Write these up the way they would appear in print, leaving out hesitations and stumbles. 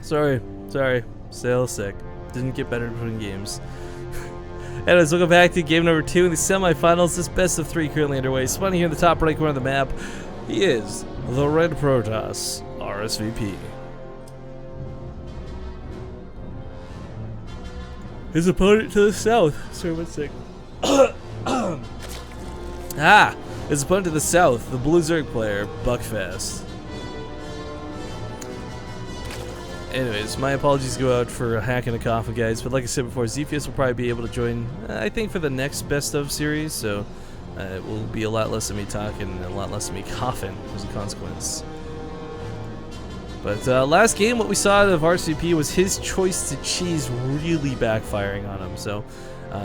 Sorry. Still sick. Didn't get better between games. Anyways, we'll go back to game number 2 in the semifinals. This best of 3 currently underway. Spawning here in the top right corner of the map, he is the Red Protoss, RSVP. His opponent to the south. Sorry, one sec. His opponent to the south, the Blue Zerg player, Buckfast. Anyways, my apologies go out for hacking a coffin, guys, but like I said before, Zephyus will probably be able to join, I think, for the next best of series, so it will be a lot less of me talking and a lot less of me coughing as a consequence. But last game, what we saw out of RSVP was his choice to cheese really backfiring on him, so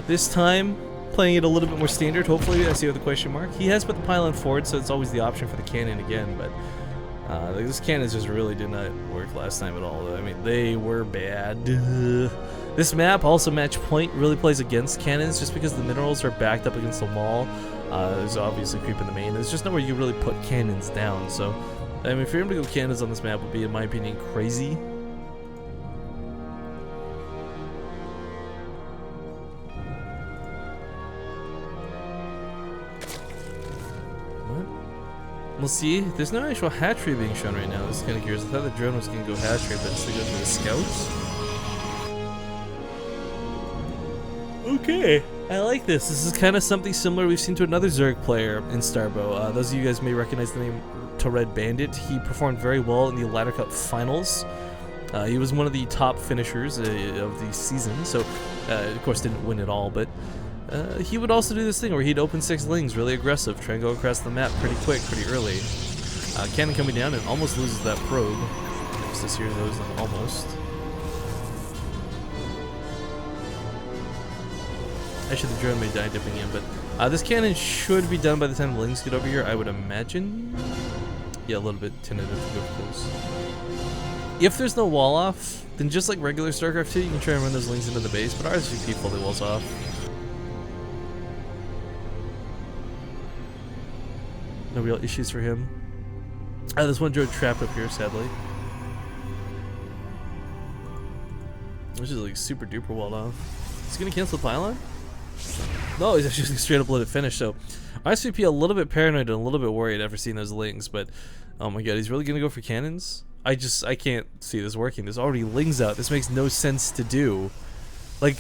this time, playing it a little bit more standard, hopefully. I see with the question mark. He has put the pylon forward, so it's always the option for the cannon again, but this cannons just really did not work last time at all. I mean, they were bad. This map, also match point, really plays against cannons just because the minerals are backed up against the wall. There's obviously creep in the main. There's just nowhere you really put cannons down, so I mean, if you're able to go cannons on this map would be, in my opinion, crazy. We'll see. There's no actual hatchery being shown right now. This is kind of curious. I thought the drone was going to go hatchery, but it's going to go for the scouts. Okay. I like this. This is kind of something similar we've seen to another Zerg player in Starbow. Those of you guys may recognize the name Red Bandit. He performed very well in the Ladder Cup finals. He was one of the top finishers of the season, so of course didn't win it all, but he would also do this thing where he'd open 6 lings, really aggressive, try and go across the map pretty quick, pretty early. Cannon coming down and almost loses that probe. Just this here those almost. Actually, the drone may die dipping in, but this cannon should be done by the time the lings get over here, I would imagine. Yeah, a little bit tentative to go close. If there's no wall off, then just like regular StarCraft 2, you can try and run those lings into the base, but RSVP fully walls off. No real issues for him. There's one drone trapped up here, sadly. Which is like super duper walled off. Is he gonna cancel the pylon? No, he's actually straight up let it finish. So RSVP a little bit paranoid and a little bit worried after seeing those lings, but oh my god, he's really gonna go for cannons? I can't see this working. There's already lings out. This makes no sense to do. Like,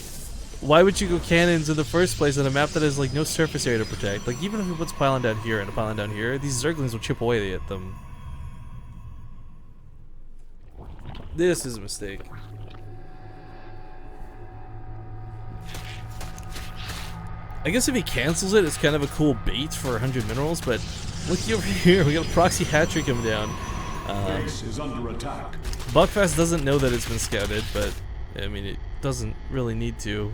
why would you go cannons in the first place on a map that has like no surface area to protect? Like, even if he puts pylon down here and a pylon down here, these Zerglings will chip away at them. This is a mistake. I guess if he cancels it, it's kind of a cool bait for 100 minerals, but looky over here, we got a proxy hatchery coming down. Base is under attack. Buckfast doesn't know that it's been scouted, but I mean, it doesn't really need to.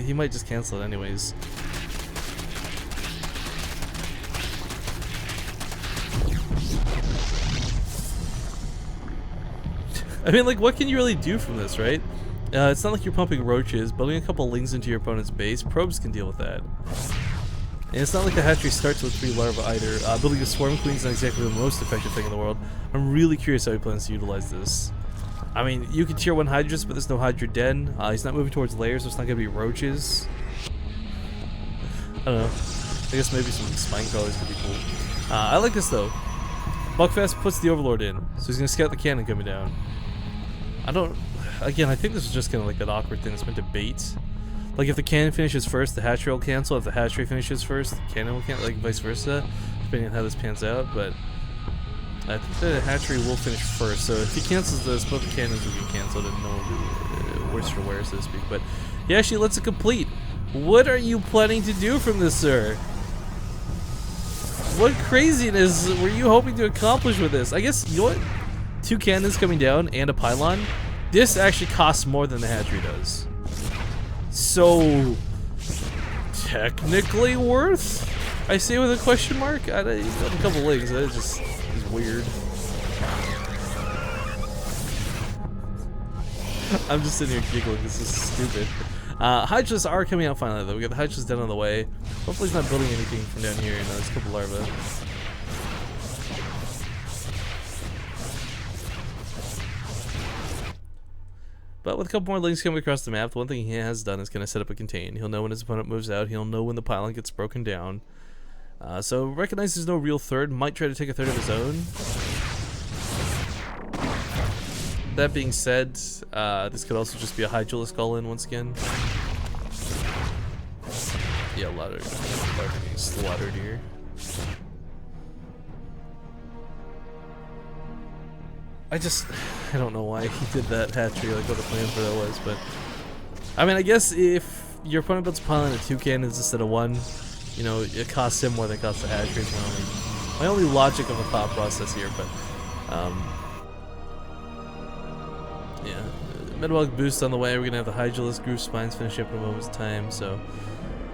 He might just cancel it anyways. I mean, like, what can you really do from this, right? It's not like you're pumping roaches. Building a couple lings into your opponent's base, probes can deal with that. And it's not like the hatchery starts with 3 larvae either. Building a swarm queen is not exactly the most effective thing in the world. I'm really curious how he plans to utilize this. I mean, you can tier 1 Hydras, but there's no Hydra Den. He's not moving towards layers, so it's not going to be roaches. I don't know. I guess maybe some spine crawlers could be cool. I like this though. Buckfast puts the Overlord in, so he's going to scout the cannon coming down. Again, I think this is just kind of like that awkward thing that's meant to bait. Like, if the cannon finishes first, the hatchery will cancel. If the hatchery finishes first, the cannon will cancel, like vice versa, depending on how this pans out. But I think the hatchery will finish first, so if he cancels this, both the cannons will be cancelled and no one will be worse for wear, so to speak. But he actually lets it complete. What are you planning to do from this, sir? What craziness were you hoping to accomplish with this? I guess, you know what? 2 cannons coming down and a pylon. This actually costs more than the hatchery does. So, technically worth? I say with a question mark? He's got a couple legs, that is weird. I'm just sitting here giggling, this is stupid. Hydras are coming out finally though. We got the Hydras down on the way. Hopefully he's not building anything from down here. There's a couple larvae. But with a couple more links coming across the map, the one thing he has done is kind of set up a contain. He'll know when his opponent moves out. He'll know when the pylon gets broken down. So recognize there's no real third. Might try to take a third of his own. That being said, this could also just be a high duelist call in once again. Yeah, a lot of getting slaughtered here. I don't know why he did that hatchery, like what the plan for that was, but I mean, I guess if your opponent builds a pylon at 2 cannons instead of 1, you know, it costs him more than it costs the hatchery. Is my only logic of a thought process here, but yeah, metabolic boost on the way. We're gonna have the Hydralis Groove Spines finish up in a moment's time, so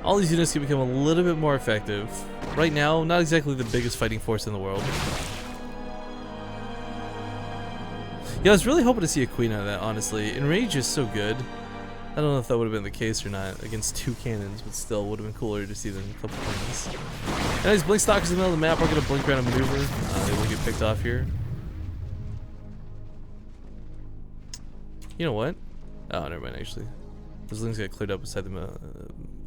all these units can become a little bit more effective. Right now, not exactly the biggest fighting force in the world. Yeah, I was really hoping to see a queen out of that, honestly. Enrage is so good. I don't know if that would have been the case or not against 2 cannons, but still would have been cooler to see than a couple things. And these blink stalkers in the middle of the map are going to blink around and maneuver. They will get picked off here. You know what? Oh, never mind, actually. Those things got cleared up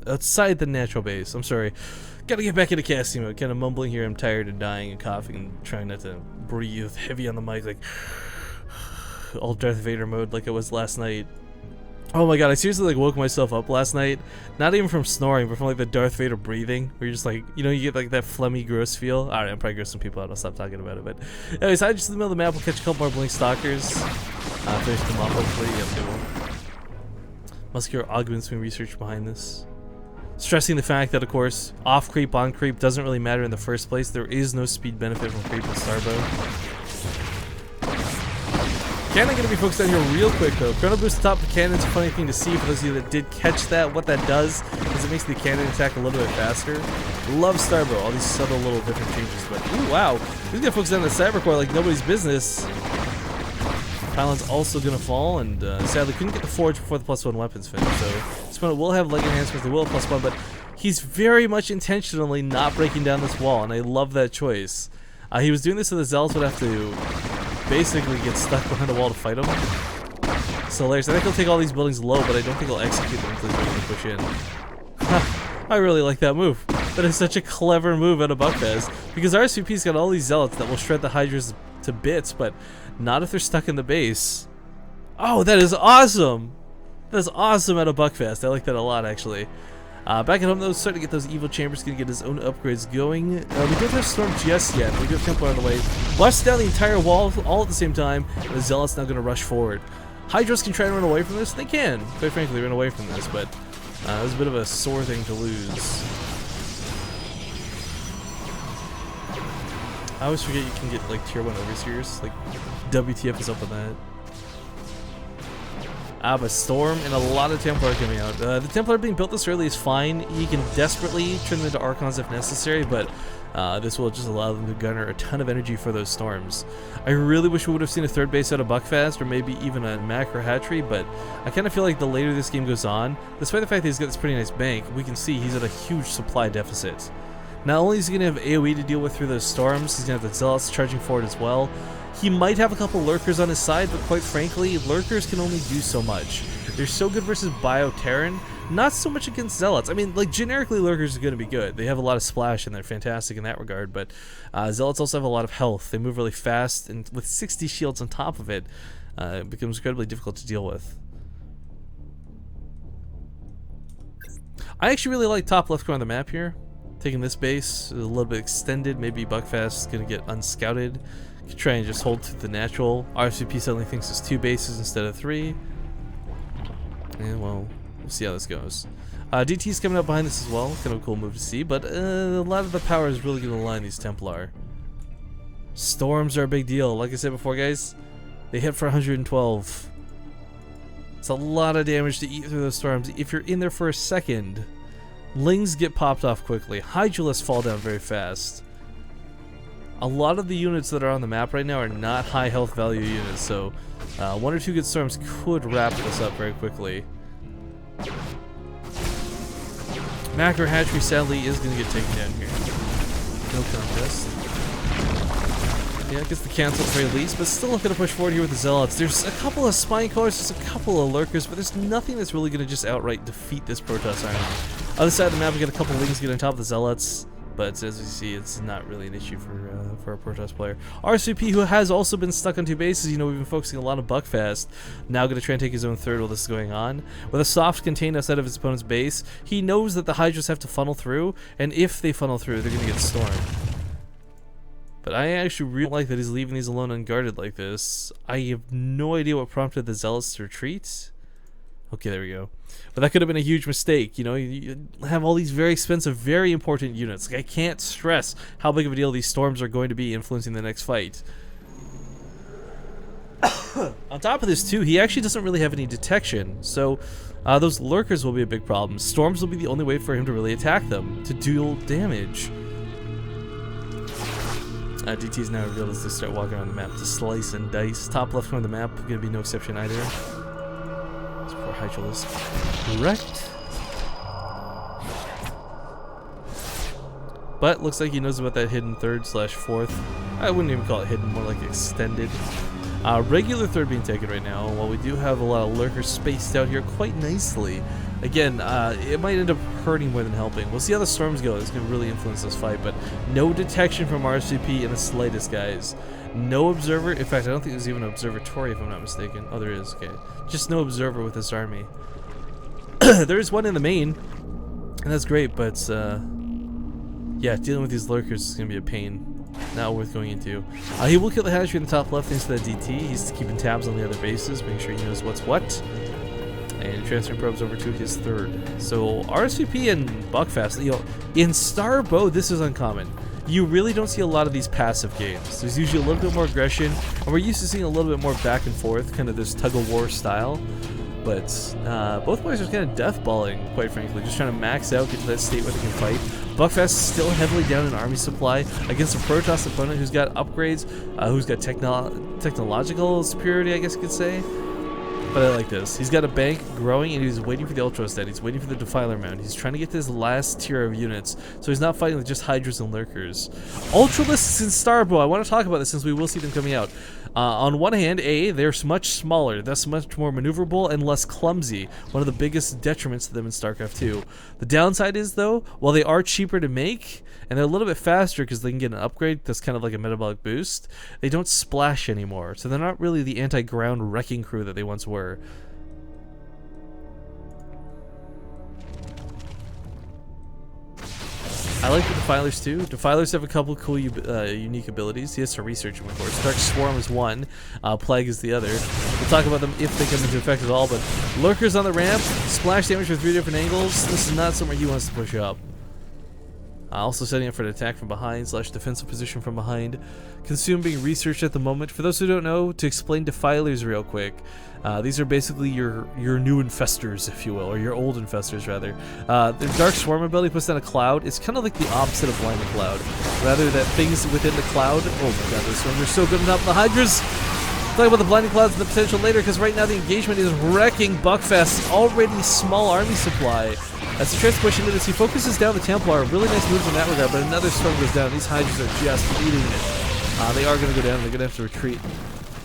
outside the natural base. I'm sorry. Gotta get back into casting mode. Kind of mumbling here. I'm tired and dying and coughing and trying not to breathe heavy on the mic, like all Darth Vader mode like it was last night. Oh my god, I seriously like woke myself up last night, not even from snoring, but from like the Darth Vader breathing, where you're just like, you know, you get like that phlegmy, gross feel. Alright, I'm probably grossing people out, I'll stop talking about it, but anyways, I just in the middle of the map, we'll catch a couple more blink stalkers, finish them off hopefully. Yep, they will. Muscular augments being researched behind this. Stressing the fact that, of course, off creep, on creep doesn't really matter in the first place. There is no speed benefit from creep and Starbow. Cannon gonna be focused on here real quick though. Chrono boost top of the cannon's a funny thing to see for those of you that did catch that. What that does is it makes the cannon attack a little bit faster. Love Starbow, all these subtle little different changes, but ooh wow. He's gonna focus on the Cybercore like nobody's business. Pylon's also gonna fall, and sadly couldn't get the forge before the +1 weapons finish, so this opponent will have leg enhancements, they will have +1, but he's very much intentionally not breaking down this wall, and I love that choice. He was doing this so the Zealots would have to basically get stuck behind a wall to fight him. So hilarious. I think he'll take all these buildings low, but I don't think he'll execute them until he's ready to push in. I really like that move. That is such a clever move out of Buckfast, because RSVP's got all these Zealots that will shred the Hydras to bits, but not if they're stuck in the base. Oh, that is awesome! That is awesome out of Buckfast. I like that a lot, actually. Back at home, though, starting to get those evil chambers, gonna get his own upgrades going. We don't have Storm just yet. We do have Templar on the way. Bust down the entire wall all at the same time, and the Zealot's now gonna rush forward. Hydras can try to run away from this. They can, quite frankly, run away from this, but it was a bit of a sore thing to lose. I always forget you can get like tier 1 overseers. Like, WTF is up with that. But Storm and a lot of Templar coming out. The Templar being built this early is fine. You can desperately turn them into Archons if necessary, but this will just allow them to garner a ton of energy for those Storms. I really wish we would have seen a third base out of Buckfast, or maybe even a Mac or Hatchery, but I kind of feel like the later this game goes on, despite the fact that he's got this pretty nice bank, we can see he's at a huge supply deficit. Not only is he going to have AoE to deal with through those Storms, he's going to have the Zealots charging forward as well. He might have a couple Lurkers on his side, but quite frankly, Lurkers can only do so much. They're so good versus Bio-Terran, not so much against Zealots. I mean, like, generically, Lurkers are going to be good. They have a lot of splash, and they're fantastic in that regard, but Zealots also have a lot of health. They move really fast, and with 60 shields on top of it, it becomes incredibly difficult to deal with. I actually really like top left corner of the map here. Taking this base a little bit extended, maybe Buckfast is going to get unscouted. Could try and just hold to the natural. RSVP suddenly thinks it's 2 bases instead of 3. And well, we'll see how this goes. DT's coming up behind this as well. Kind of a cool move to see, but a lot of the power is really going to line these Templar. Storms are a big deal. Like I said before, guys, they hit for 112. It's a lot of damage to eat through those Storms. If you're in there for a second, Lings get popped off quickly. Hydralists fall down very fast. A lot of the units that are on the map right now are not high health value units, so 1 or 2 good Storms could wrap this up very quickly. Macro Hatchery sadly is going to get taken down here. No contest. Yeah, gets the cancel at the very least, but still looking to push forward here with the Zealots. There's a couple of spine callers, there's a couple of lurkers, but there's nothing that's really going to just outright defeat this Protoss army. Other side of the map, we got a couple Lings get on top of the Zealots, but as we see, it's not really an issue for a Protoss player. RSVP, who has also been stuck on 2 bases, you know, we've been focusing a lot on Buckfast, now going to try and take his own third while this is going on. With a soft contained outside of his opponent's base, he knows that the Hydras have to funnel through, and if they funnel through, they're going to get stormed. But I actually really like that he's leaving these alone unguarded like this. I have no idea what prompted the Zealots to retreat. Okay, there we go. But that could have been a huge mistake. You know, you have all these very expensive, very important units. Like, I can't stress how big of a deal these storms are going to be influencing the next fight. On top of this, too, he actually doesn't really have any detection. So, those lurkers will be a big problem. Storms will be the only way for him to really attack them, to deal damage. DT is now revealed as they start walking around the map to slice and dice. Top left corner of the map, going to be no exception either. This poor Hydralisk. Correct. But looks like he knows about that hidden third / fourth. I wouldn't even call it hidden, more like extended. Regular third being taken right now, while we do have a lot of lurkers spaced out here quite nicely. Again, it might end up hurting more than helping. We'll see how the storms go. It's going to really influence this fight, but no detection from RSVP in the slightest, guys. No observer. In fact, I don't think there's even an observatory, if I'm not mistaken. Oh, there is. Okay. Just no observer with this army. There is one in the main, and that's great, but yeah, dealing with these lurkers is going to be a pain. Not worth going into. He will kill the hatchery in the top left thanks to that DT. He's keeping tabs on the other bases, making sure he knows what's what. And transferring probes over to his third. So RSVP and Buckfast, you know, in Starbow, this is uncommon. You really don't see a lot of these passive games. There's usually a little bit more aggression, and we're used to seeing a little bit more back and forth, kind of this tug-of-war style. But both players are kind of deathballing, quite frankly, just trying to max out, get to that state where they can fight. Buckfast is still heavily down in army supply against a Protoss opponent who's got upgrades, who's got technological superiority, I guess you could say. But I like this. He's got a bank growing, and he's waiting for the Ultrastat. He's waiting for the Defiler Mound. He's trying to get this last tier of units, so he's not fighting with just Hydras and Lurkers. Ultralisks in Starbow. I want to talk about this since we will see them coming out. On one hand, they're much smaller, thus much more maneuverable and less clumsy, one of the biggest detriments to them in StarCraft 2. The downside is, though, while they are cheaper to make, and they're a little bit faster because they can get an upgrade that's kind of like a metabolic boost, they don't splash anymore, so they're not really the anti-ground wrecking crew that they once were. I like the Defilers too. Defilers have a couple cool unique abilities. He has to research them, of course. Dark Swarm is one, Plague is the other. We'll talk about them if they come into effect at all, but Lurkers on the ramp, splash damage from 3 different angles. This is not somewhere he wants to push up. Also setting up for an attack from behind / defensive position from behind. Consume being researched at the moment. For those who don't know, to explain Defilers real quick, these are basically your new infestors, if you will, or your old infestors rather. The Dark Swarm ability puts down a cloud. It's kind of like the opposite of Blinding Cloud. Rather that things within the cloud. Oh my god, those swarms are so good on top of the Hydras. Talk about the Blinding Clouds and the potential later, because right now the engagement is wrecking Buckfast's already small army supply. As the Trance push into this, he focuses down the Templar. Really nice moves in that regard, but another storm goes down. These Hydras are just eating it. They are going to go down. They're going to have to retreat.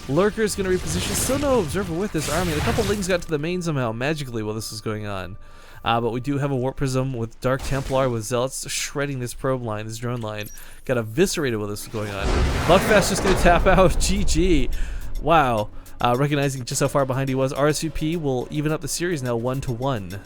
Lurker is going to reposition. Still no observer with this army. A couple Lings got to the main somehow, magically, while this was going on. But we do have a Warp Prism with Dark Templar with Zealots shredding this probe line, this drone line. Got eviscerated while this was going on. Buckfast just going to tap out. GG. Wow. Recognizing just how far behind he was, RSVP will even up the series now 1-1.